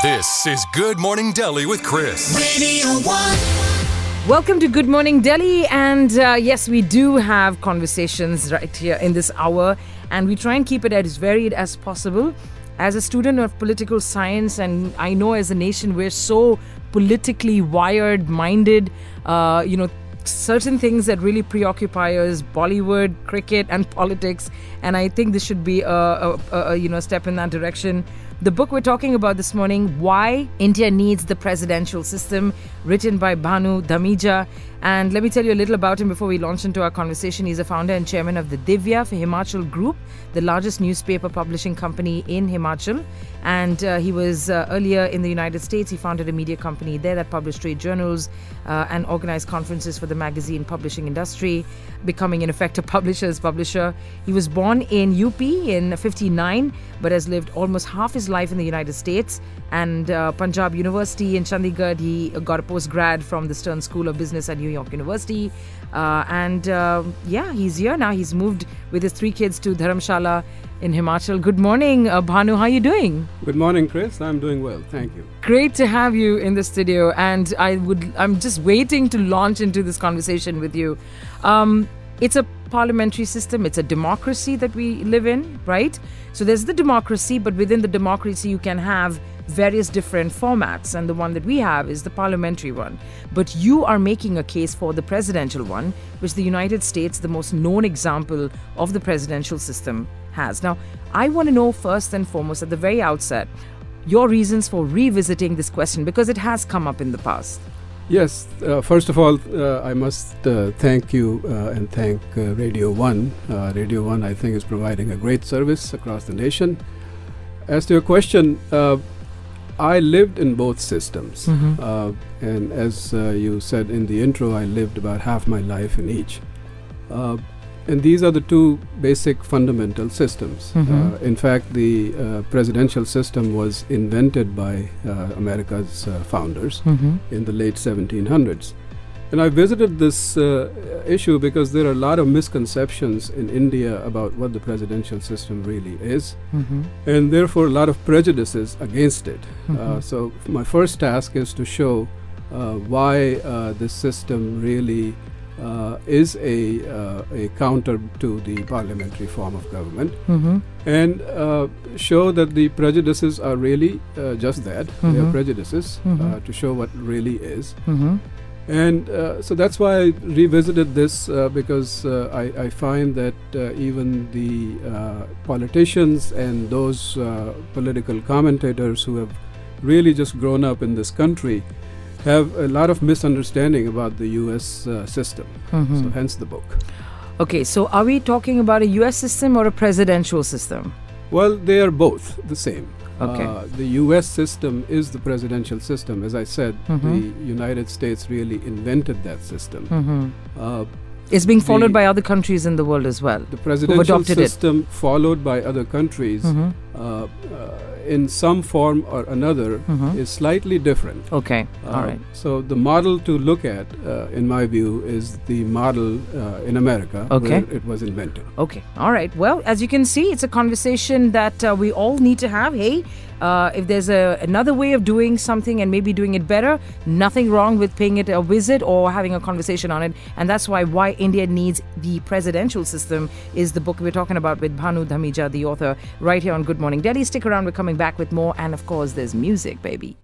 This is Good Morning Delhi with Chris. Radio 1. Welcome to Good Morning Delhi, and yes, we do have conversations right here in this hour, and we try and keep it as varied as possible. As a student of political science, and I know as a nation we're so politically wired-minded, certain things that really preoccupy us, Bollywood, cricket and politics, and I think this should be a step in that direction. The book we're talking about this morning, Why India Needs the Presidential System, written by Bhanu, Dhamija. And let me tell you a little about him before we launch into our conversation. He's a founder and chairman of the Divya for Himachal Group, the largest newspaper publishing company in Himachal. And he was earlier in the United States. He founded a media company there that published trade journals and organized conferences for the magazine publishing industry, becoming in effect a publisher's publisher. He was born in UP in 59, but has lived almost half his life in the United States. And Punjab University in Chandigarh, he got a post-grad from the Stern School of Business at New York University. He's here now. He's moved with his 3 kids to Dharamshala in Himachal. Good morning, Bhanu. How are you doing? Good morning, Chris. I'm doing well. Thank you. Great to have you in the studio. And I'm just waiting to launch into this conversation with you. It's a parliamentary system. It's a democracy that we live in, right? So there's the democracy, but within the democracy, you can have various different formats. And the one that we have is the parliamentary one. But you are making a case for the presidential one, which the United States, the most known example of the presidential system, has. Now, I want to know first and foremost at the very outset, your reasons for revisiting this question, because it has come up in the past. Yes. First of all, I must thank you and thank Radio 1. Radio 1, I think, is providing a great service across the nation. As to your question, I lived in both systems. And as you said in the intro, I lived about half my life in each. And these are the 2 basic fundamental systems. In fact, the presidential system was invented by America's founders in the late 1700s. And I visited this issue because there are a lot of misconceptions in India about what the presidential system really is, and therefore a lot of prejudices against it. So my first task is to show why this system really is a counter to the parliamentary form of government, and show that the prejudices are really just that. They are prejudices, to show what really is. And so that's why I revisited this, because I find that even the politicians and those political commentators who have really just grown up in this country have a lot of misunderstanding about the U.S. System. So hence the book. Okay, so are we talking about a U.S. system or a presidential system? Well, they are both the same. Okay. The U.S. system is the presidential system. As I said, the United States really invented that system. It's being followed by other countries in the world as well. The presidential system followed by other countries in some form or another is slightly different. Okay, all right. So the model to look at, in my view, is the model in America where it was invented. Okay, all right. Well, as you can see, it's a conversation that we all need to have. Hey, if there's another way of doing something and maybe doing it better, nothing wrong with paying it a visit or having a conversation on it. And that's why India Needs the Presidential System is the book we're talking about with Bhanu Dhamija, the author, right here on Good Morning Delhi. Stick around, we're coming back with more. And of course, there's music, baby.